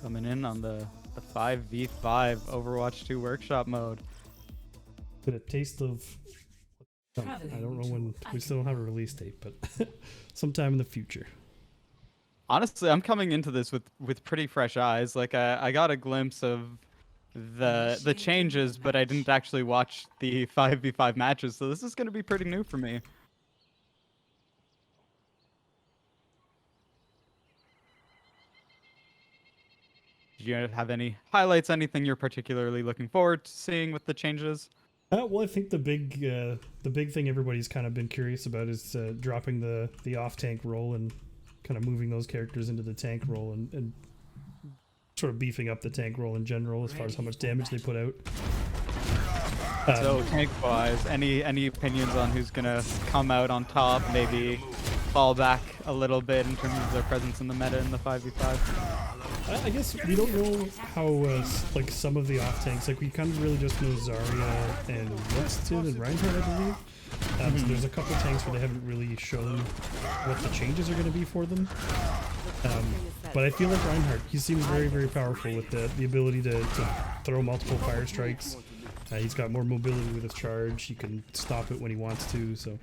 Coming in on the 5v5 Overwatch 2 workshop mode. Get a taste of... I don't know when, we still don't have a release date, but sometime in the future. Honestly, I'm coming into this with pretty fresh eyes. Like I got a glimpse of the changes, but I didn't actually watch the 5v5 matches, so this is going to be pretty new for me. Did you have any highlights, anything you're particularly looking forward to seeing with the changes? Well, I think the big thing everybody's kind of been curious about is dropping the off-tank role and kind of moving those characters into the tank role and sort of beefing up the tank role in general as far as how much damage they put out. So tank-wise, any opinions on who's gonna come out on top? Maybe fall back a little bit in terms of their presence in the meta in the 5v5. I guess we don't know how like some of the off tanks, like we kind of really just know Zarya and Winston and Reinhardt, I believe. So there's a couple tanks where they haven't really shown what the changes are going to be for them. But I feel like Reinhardt, he seems very, very powerful with the ability to throw multiple fire strikes. He's got more mobility with his charge. He can stop it when he wants to. So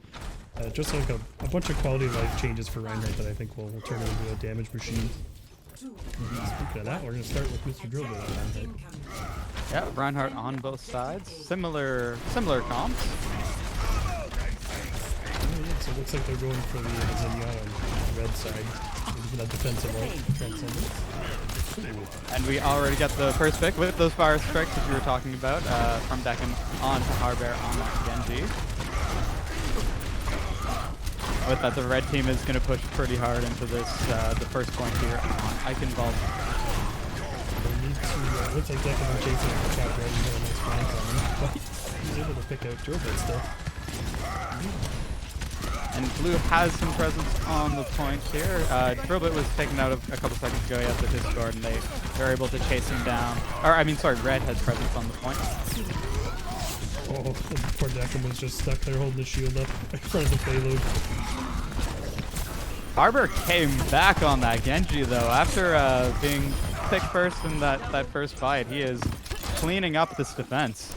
just like a bunch of quality of life changes for Reinhardt that I think will turn him into a damage machine. Speaking of that, we're going to start with Mr. Drillbit. Yeah, Reinhardt on both sides. Similar comps. So it looks like they're going for the Zenyatta on the red side. For that defensive ult. And we already got the first pick with those fire strikes that you were talking about from Decem on to Harbear on that Genji. With that, the red team is going to push pretty hard into this, the first point here on Eichenwald. They need to, looks like Decem are chasing the CapReddy. He got a nice flank on him, but he's able to pick out Drillbit still. And Blue has some presence on the point here. Drillbit was taken out a couple seconds ago. He has the Discord, and they're able to chase him down. Or, I mean, sorry, Red has presence on the point. Oh, poor Decem was just stuck there holding the shield up in front of the payload. Harbear came back on that Genji though. After being picked first in that first fight, he is cleaning up this defense.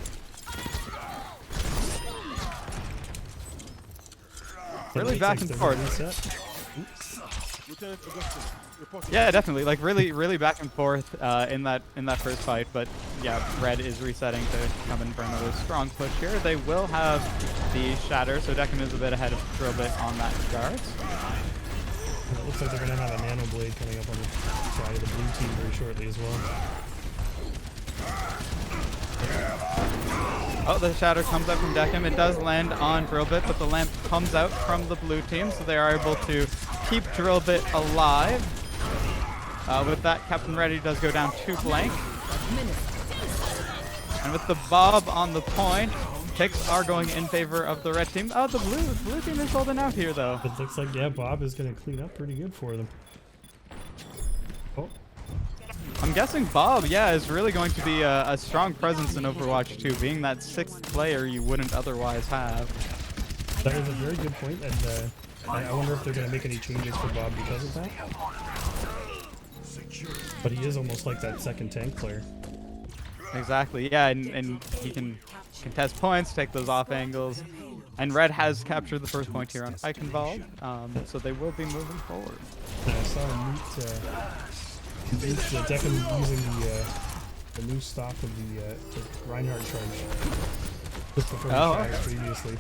Really back and forth. Yeah, definitely. Like really back and forth in that first fight. But yeah, Red is resetting to come in for another strong push here. They will have the Shatter, so Decem is a bit ahead of Drillbit on that regard. It looks like they're going to have a Nano Blade coming up on the side of the blue team very shortly as well. Oh, the Shatter comes out from Decem. It does land on Drillbit, but the lamp comes out from the blue team, so they are able to keep Drillbit alive. With that, CapReddy does go down 2 blank. And with the Bob on the point, picks are going in favor of the red team. Oh, the blue team is holding out here, though. It looks like, yeah, Bob is going to clean up pretty good for them. Oh. I'm guessing Bob, yeah, is really going to be a strong presence in Overwatch 2, being that 6th player you wouldn't otherwise have. That is a very good point, and I wonder if they're going to make any changes for Bob because of that. But he is almost like that second tank player. Exactly, yeah, and he can contest points, take those off angles. And Red has captured the first point here on Eichenwald, so they will be moving forward. Yeah, I saw him meet Decem using the new stock of the Reinhardt charge. Just before previously.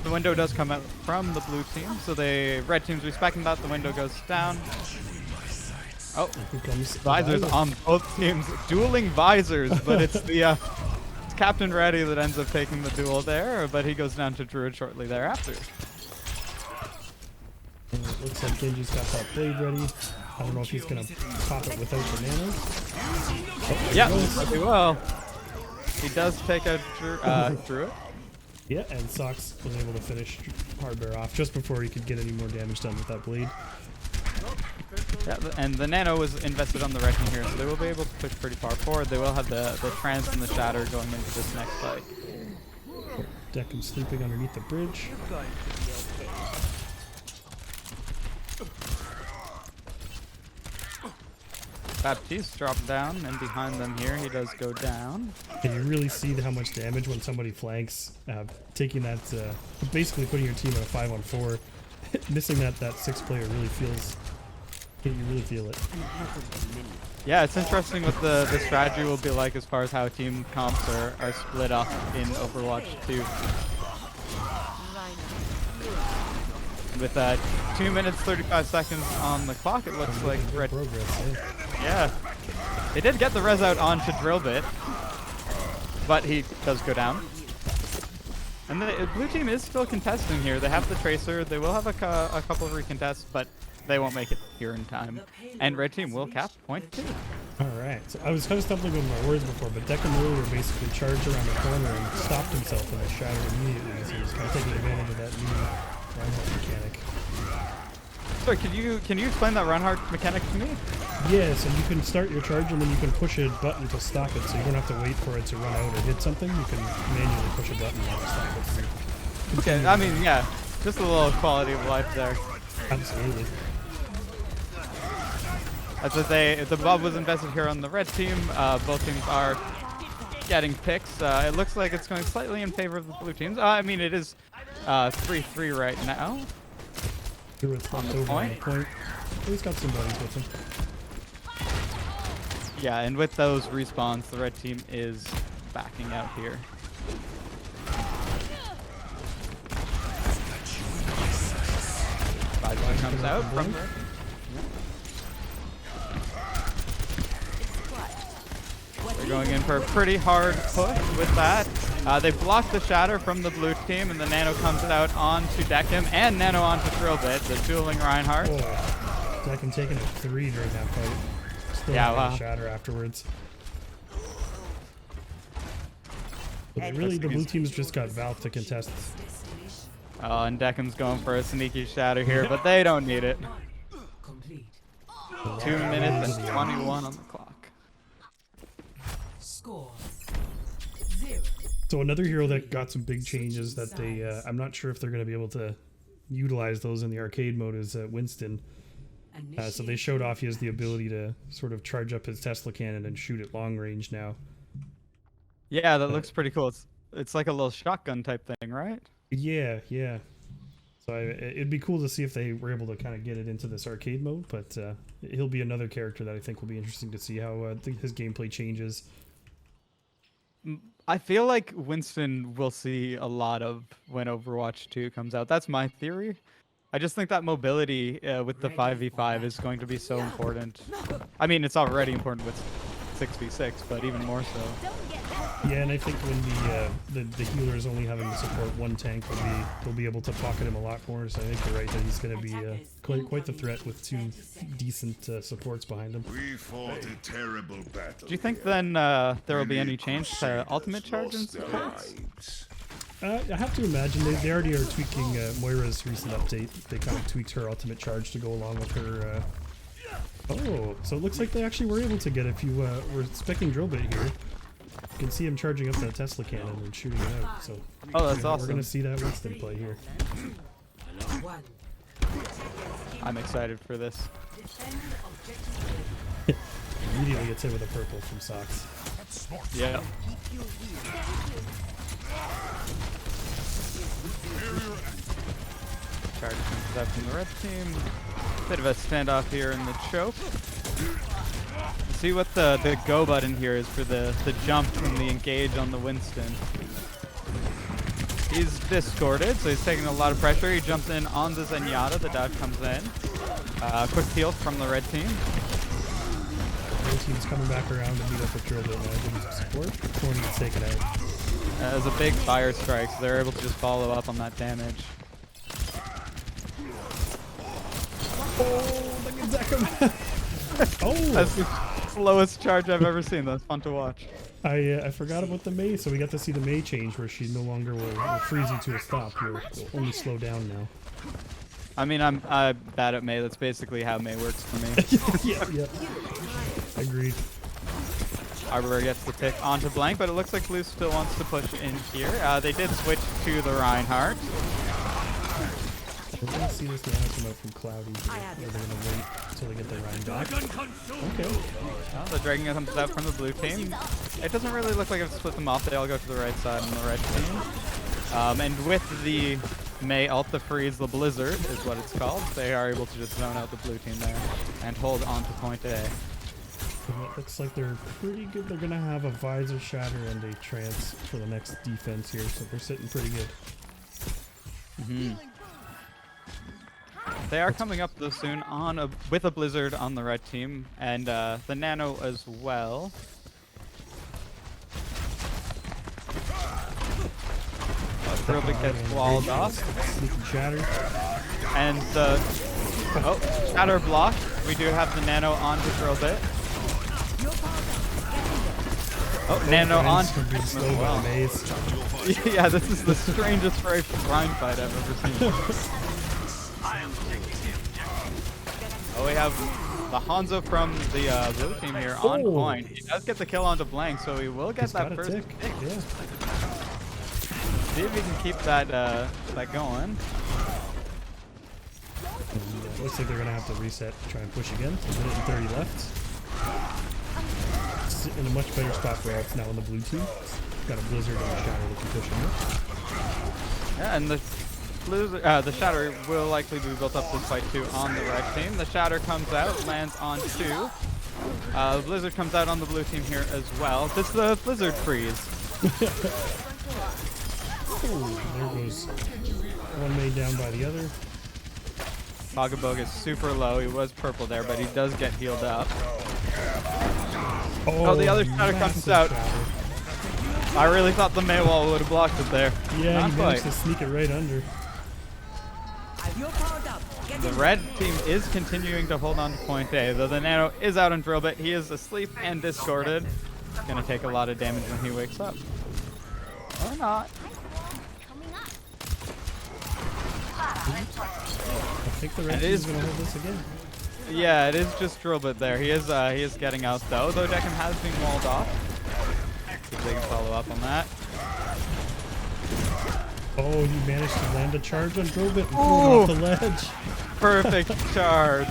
The window does come out from the blue team, so the red team's respecting that. The window goes down. Oh, visors on both teams, dueling visors, but it's the it's Captain Reddy that ends up taking the duel there, but he goes down to Druid shortly thereafter. And it looks like Genji's got that blade ready. I don't know if he's going to pop it without the nanos. Oh, yeah, pretty well. He does take out Druid. Yeah, and Sox was able to finish Harbear off just before he could get any more damage done with that blade. Yeah, and the Nano was invested on the red team here, so they will be able to push pretty far forward. They will have the Trance and the Shatter going into this next fight. Decem sleeping underneath the bridge. Baptiste dropped down, and behind them here, he does go down. And you really see how much damage when somebody flanks. Taking that, basically putting your team in a 5-on-4. Missing that 6-player really feels. You really feel it. Yeah, it's interesting what the strategy will be like as far as how team comps are split up in Overwatch 2. With 2 minutes 35 seconds on the clock, it looks like Red. Progress, Yeah, they did get the res out onto Drillbit, but he does go down. And the blue team is still contesting here. They have the Tracer. They will have a couple of recontests, but they won't make it here in time. And red team will cap point 2. Alright, so I was kind of stumbling over my words before, but Decem earlier basically charged around the corner and stopped himself in a shatter immediately, so he was kind of taking advantage of that new Reinhardt mechanic. Sorry, can you explain that Reinhardt mechanic to me? Yeah, so you can start your charge and then you can push a button to stop it, so you don't have to wait for it to run out or hit something. You can manually push a button to stop it. Okay, I mean, yeah, just a little quality of life there. Absolutely. As I say, the Bob was invested here on the red team. Both teams are getting picks. It looks like it's going slightly in favor of the blue teams. I mean, it is 3-3 right now. Druid's on the point. He's got some buddies with him. Yeah, and with those respawns, the red team is backing out here. Visor comes out from there. They're going in for a pretty hard push with that. They block the shatter from the blue team, and the Nano comes out onto Decem and Nano onto Drillbit, the dueling Reinhardt. Oh, Decem taking a 3 during that fight. Still Yeah, shatter afterwards. But really, the blue team's just got Valve to contest. Oh, and Decem's going for a sneaky shatter here, but they don't need it. 2 minutes and 21 on the clock. So another hero that got some big changes that they, I'm not sure if they're going to be able to utilize those in the arcade mode is Winston. So they showed off he has the ability to sort of charge up his Tesla cannon and shoot at long range now. Yeah, that looks pretty cool. It's like a little shotgun type thing, right? Yeah, yeah. So it'd be cool to see if they were able to kind of get it into this arcade mode, but he'll be another character that I think will be interesting to see how his gameplay changes. I feel like Winston will see a lot of when Overwatch 2 comes out. That's my theory. I just think that mobility with the 5v5 is going to be so important. I mean, it's already important with 6v6, but even more so. Yeah, and I think when the healer is only having to support one tank, they'll be able to pocket him a lot more. So I think you're right that he's going to be quite the threat with 2 decent supports behind him. We fought a terrible battle. Do you think then there will be any change to ultimate charge and supports? I have to imagine they already are tweaking Moira's recent update. They kind of tweaked her ultimate charge to go along with her. Oh, so it looks like they actually were able to get a few. We're specking Drillbit here. You can see him charging up that Tesla cannon and shooting it out. So oh, that's awesome. We're gonna see that Winston play here. I'm excited for this. Immediately gets hit with a purple from Socks. Yeah. Charge comes up from the red team. Bit of a standoff here in the choke. See what the go button here is for the jump from the engage on the Winston. He's discorded, so he's taking a lot of pressure. He jumps in on the Zenyatta. The dodge comes in. Quick heal from the red team. Red team's coming back around to meet up with Drillbit now. Giving some support. Korne gets taken out. As a big fire strike, so they're able to just follow up on that damage. Oh, look at Decem! Oh! That's the slowest charge I've ever seen. That's fun to watch. I forgot about the Mei, so we got to see the Mei change where she no longer will freeze you to a stop. You'll only slow down now. I mean, I'm bad at Mei. That's basically how Mei works for me. yeah. Agreed. Harbear gets the pick onto Blank, but it looks like Blue still wants to push in here. They did switch to the Reinhardt. We're going to see this now come out from Kloudy. They're going to wait until they get the Rhine back. Okay. Well, the dragon comes out from the blue team. It doesn't really look like it's split them off. They all go to the right side on the red team. And with the May ult to freeze the blizzard is what it's called. They are able to just zone out the blue team there and hold on to point A. It looks like they're pretty good. They're gonna have a visor shatter and a trance for the next defense here, so they're sitting pretty good. They are coming up though soon on with a blizzard on the red team and the nano as well. Drillbit gets walled off. Shatter. And the shatter block. We do have the nano on to Drillbit. Nano on to as well. Yeah, this is the strangest Rhine fight I've ever seen. We have the Hanzo from the blue team here on point. He does get the kill onto Blank, so he will get that first pick. Yeah. See if he can keep that going. Looks like they're gonna have to reset, try and push again. A minute and 30 left. It's in a much better spot for us now on the blue team. Got a blizzard and a shatter that can push him. Yeah, and the shatter will likely be built up this fight too on the red team. The shatter comes out, lands on 2. The blizzard comes out on the blue team here as well. This is the blizzard freeze. There goes one made down by the other. Pocketbook is super low. He was purple there, but he does get healed up. The other shatter comes out. I really thought the Maywall would have blocked it there. Yeah, Not he managed to sneak it right under. The red team is continuing to hold on to point A, though the nano is out on Drillbit. He is asleep and discorded. It's going to take a lot of damage when he wakes up. Or not. I think the red team is going to hold this again. Yeah, it is just Drillbit there. He is getting out though Decem has been walled off. See if they can follow up on that. Oh, he managed to land a charge on Drillbit and pull it off the ledge. Perfect charge.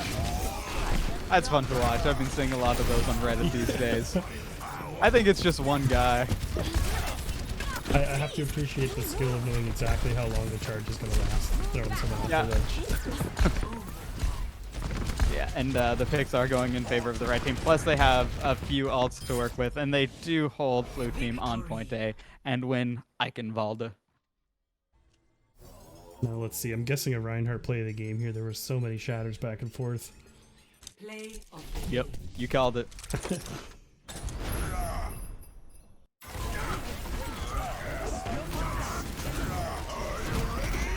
That's fun to watch. I've been seeing a lot of those on Reddit these days. I think it's just one guy. I have to appreciate the skill of knowing exactly how long the charge is going to last. Throwing someone off the ledge. Yeah, and the picks are going in favor of the red team. Plus, they have a few ults to work with, and they do hold blue team on point A and win Eichenwalde. Now let's see. I'm guessing a Reinhardt play of the game here. There were so many shatters back and forth. Yep, you called it.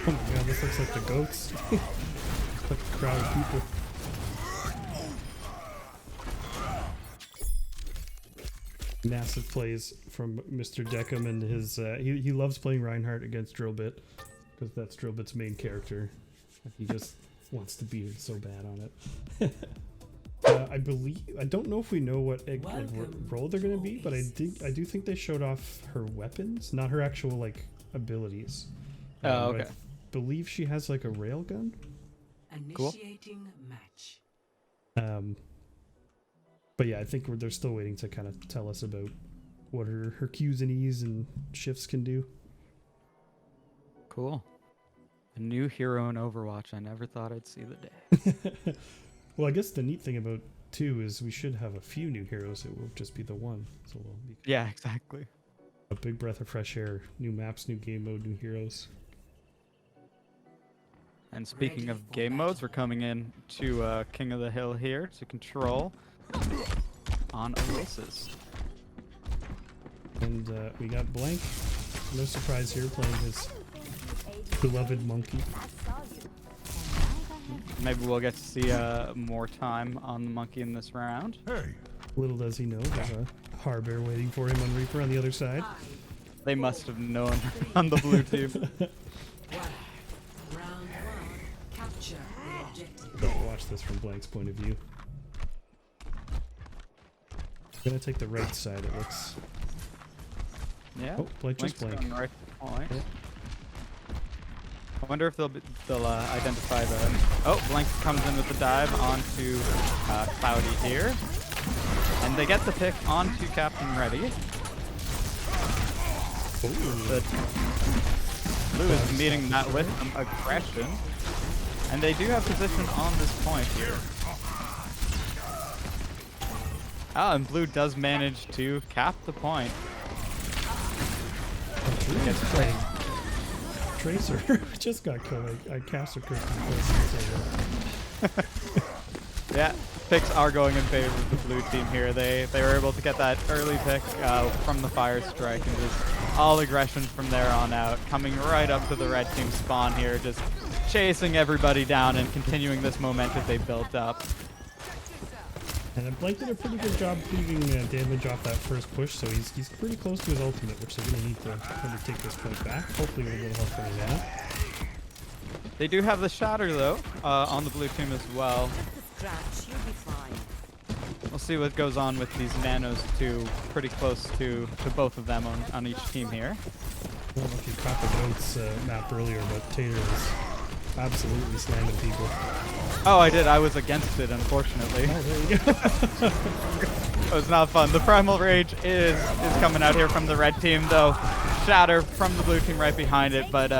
Oh my god, this looks like the goats. Like a crowd of people. Massive plays from Mr. Decem and his he loves playing Reinhardt against Drillbit because that's Drillbit's main character. He just wants to beat it so bad on it. I don't know if we know what role they're gonna be, but I do think they showed off her weapons, not her actual like abilities. Okay. I believe she has like a railgun. Initiating match. But yeah, I think they're still waiting to kind of tell us about what her Qs and Es and shifts can do. Cool. A new hero in Overwatch. I never thought I'd see the day. Well, I guess the neat thing about 2 is we should have a few new heroes. It will just be the one. So we'll be Yeah, exactly. a big breath of fresh air. New maps, new game mode, new heroes. And speaking of game modes, we're coming in to King of the Hill here to control on Oasis. And we got Blank. No surprise here, playing his beloved monkey. Maybe we'll get to see more time on the monkey in this round. Hey, Little does he know, there's a Harbear waiting for him on Reaper on the other side. They must have known on the blue team. Round 1. Capture the objective. But watch this from Blank's point of view. Gonna take the right side, it looks. Yeah. Oh, Blank just Blink's Blank. going right point. Yeah. wonder if they'll identify the... Oh, Blank comes in with the dive onto Kloudy here. And they get the pick onto CapReddy. The Blue is meeting that with some aggression. And they do have position on this point here. Oh, and Blue does manage to cap the point. Gets playing. Tracer just got killed. I cast a curse. Yeah, picks are going in favor of the blue team here. They were able to get that early pick from the fire strike and just all aggression from there on out, coming right up to the red team spawn here, just chasing everybody down and continuing this momentum they built up. And Blake did a pretty good job cleaving damage off that first push, so he's pretty close to his ultimate, which they're going to need to kind of take this point back. Hopefully with a little help from that. They do have the Shatter, though, on the blue team as well. We'll see what goes on with these nanos, too. Pretty close to both of them on each team here. I don't know if you caught the Goats map earlier, but Tater is absolutely slamming people. Oh, I did. I was against it, unfortunately. Oh, there you go. It was not fun. The Primal Rage is coming out here from the red team, though. Shatter from the blue team right behind it, but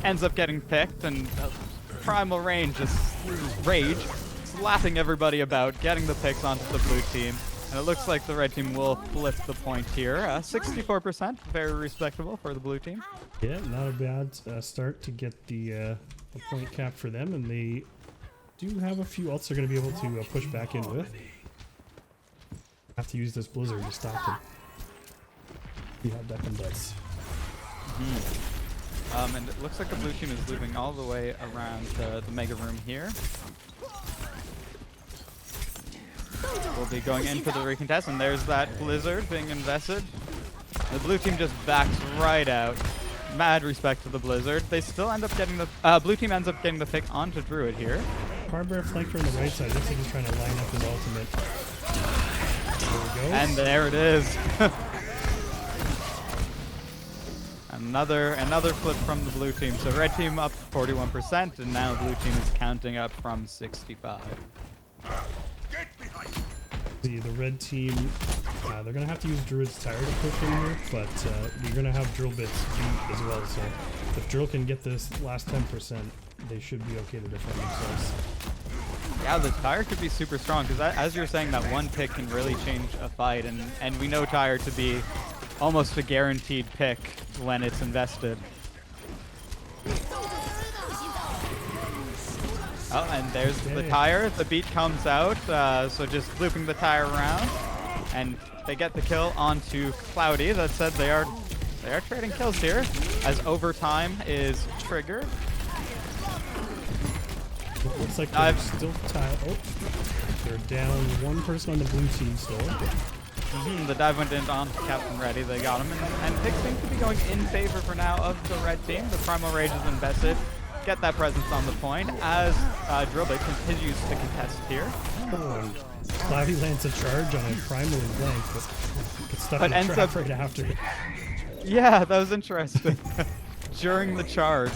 ends up getting picked, and Primal Rage slapping everybody about, getting the picks onto the blue team. And it looks like the red team will flip the point here. 64%, very respectable for the blue team. Yeah, not a bad start to get the point cap for them, and they do have a few ults they're going to be able to push back in with. Have to use this blizzard to stop them. See how Decem does. And it looks like the blue team is looping all the way around the mega room here. We'll be going in for the recontest, and there's that blizzard being invested. The blue team just backs right out. Mad respect to the blizzard. They still end up getting the blue team ends up getting the pick onto Druid here. Harbear flanker on the right side. Looks like he's trying to line up his ultimate. There we go. And there it is. Another flip from the blue team. So red team up 41%, and now blue team is counting up from 65. The red team, they're going to have to use Druid's Tire to push in here, but you're going to have Drillbit's beat as well, so if Drill can get this last 10%, they should be okay to defend themselves. Yeah, the Tire could be super strong, because as you're saying, that one pick can really change a fight, and we know Tire to be almost a guaranteed pick when it's invested. Oh, and there's the Tire. The beat comes out, so just looping the Tire around, and they get the kill onto Kloudy. That said, they are trading kills here as overtime is triggered. It looks like they're still tied. Oh, they're down one person on the blue team still. The dive went in on CapReddy. They got him, and picks seem to be going in favor for now of the red team. The Primal Rage is invested. Get that presence on the point as Drillbit continues to contest here. Oh, Kloudy lands a charge on a Primal and Blank, but gets stuck in the trap right after. Yeah, that was interesting. During the charge,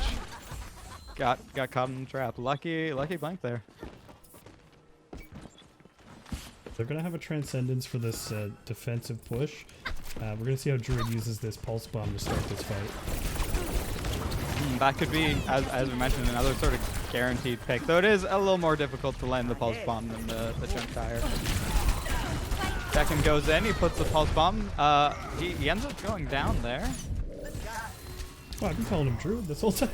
got caught in the trap. Lucky Blank there. They're gonna have a Transcendence for this defensive push. We're gonna see how Druid uses this Pulse Bomb to start this fight. That could be, as we mentioned, another sort of guaranteed pick. Though it is a little more difficult to land the Pulse Bomb than the Jump Tire. Decem goes in, he puts the Pulse Bomb. He ends up going down there. Oh, I've been calling him Druid this whole time.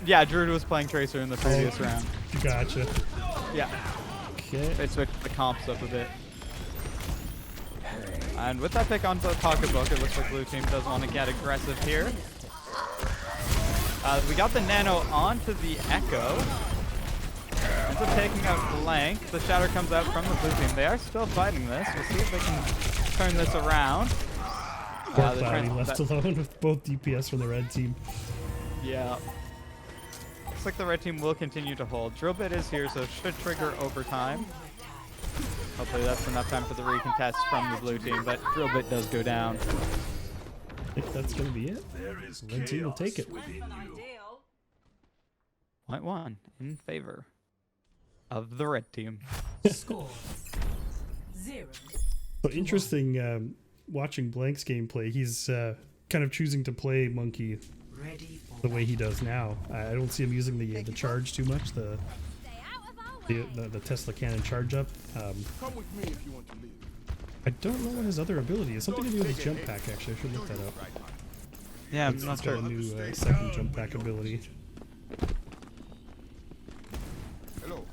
Yeah, Druid was playing Tracer in the previous round. Gotcha. Yeah. Okay. They switched the comps up a bit. And with that pick onto the Pocketbook, it looks like blue team does want to get aggressive here. We got the Nano onto the Echo. Ends up taking out Blank. The Shatter comes out from the blue team. They are still fighting this. We'll see if they can turn this around. Kloudy left alone with both DPS from the red team. Yeah. Looks like the red team will continue to hold. Drillbit is here, so it should trigger overtime. Hopefully that's enough time for the recontest from the blue team, but Drillbit does go down. if that's going to be it, red team will take it. Point one in favor of the red team. Score 0. So interesting watching Blank's gameplay. He's kind of choosing to play Monkey Ready for the way he does now. I don't see him using the charge too much, the Tesla cannon charge up. Come with me if you want to leave. I don't know what his other ability is. Something to do with his jump pack, actually. I should look that up. Yeah, I'm He's not got sure. a new second jump pack ability. Hello.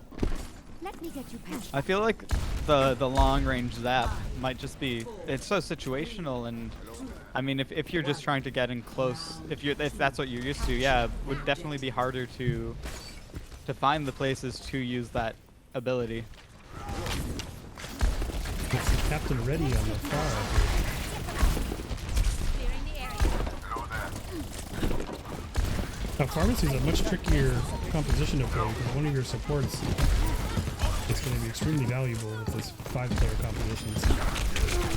Let me get you past. I feel like the long range zap might just be, it's so situational, and I mean if you're just trying to get in close, if that's what you're used to, yeah, it would definitely be harder to find the places to use that ability. It's Captain Ready on the far. Now Pharmacy is a much trickier composition to play because one of your supports is going to be extremely valuable with this 5-player compositions.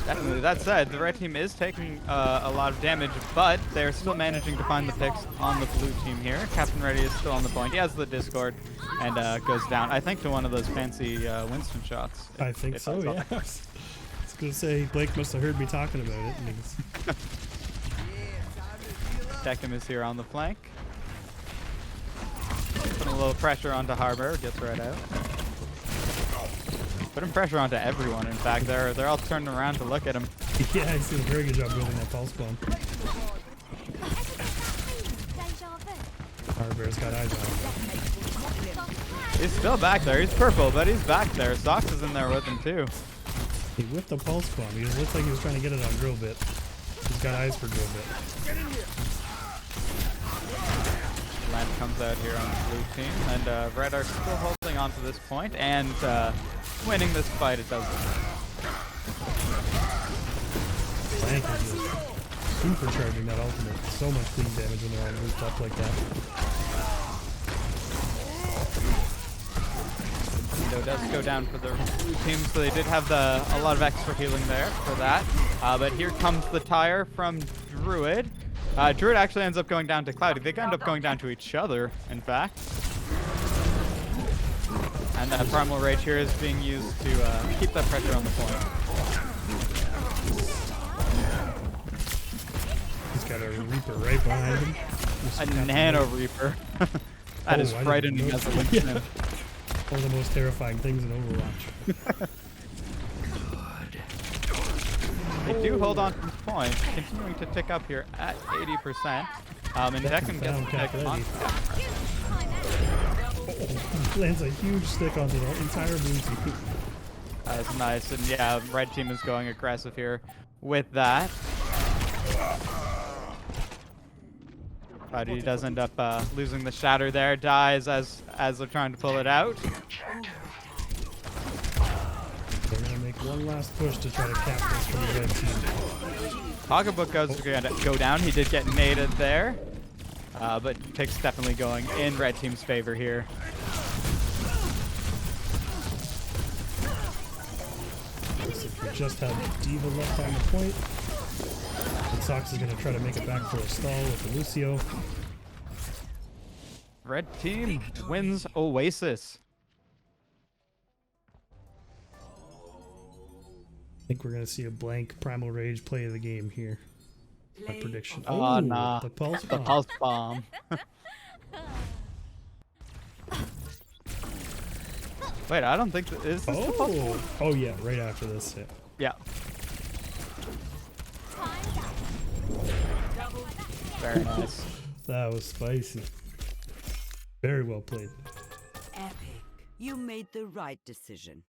Definitely. That said, the red team is taking a lot of damage, but they're still managing to find the picks on the blue team here. Captain Ready is still on the point. He has the Discord and goes down, I think, to one of those fancy Winston shots. I think so, yeah. I was going to say, Blake must have heard me talking about it. Decem is here on the flank. Putting a little pressure onto Harbear, gets right out. Putting pressure onto everyone, in fact. They're all turning around to look at him. Yeah, he's doing a very good job building that pulse bomb. Harbear's got eyes on him. He's still back there. He's purple, but he's back there. Sox is in there with him, too. He whipped the pulse bomb. He looks like he was trying to get it on Drillbit. He's got eyes for Drillbit. Land comes out here on the blue team, and red are still holding on to this point and winning this fight. It doesn't. Blank is just supercharging that ultimate. So much clean damage when they're all moved up like that. Window does go down for the blue team, so they did have a lot of extra healing there for that. But here comes the tire from Druid. Druid actually ends up going down to Kloudy. They end up going down to each other, in fact. And that Primal Rage here is being used to keep that pressure on the point. He's got a Reaper right behind him. A Nano Reaper. That is frightening as a Winston. Yeah. One of the most terrifying things in Overwatch. They do hold on to this point, continuing to tick up here at 80%. And Decem gets the pick on. Lands a huge stick on the entire blue team. That's nice, and yeah, red team is going aggressive here with that. But he does end up losing the shatter there, dies as they're trying to pull it out. They're going to make one last push to try to cap this from the red team. Pocketbook goes to go down. He did get naded there. But pick's definitely going in red team's favor here. If we just have Diva left on the point, and Sox is going to try to make it back for a stall with the Lucio. Red team wins Oasis. I think we're going to see a blank Primal Rage play of the game here. My prediction. Oh, nah. The pulse The bomb. pulse bomb. Wait, I don't think is this the pulse bomb? Oh yeah, right after this. Yeah. Yeah. Very nice. That was spicy. Very well played. Epic. You made the right decision.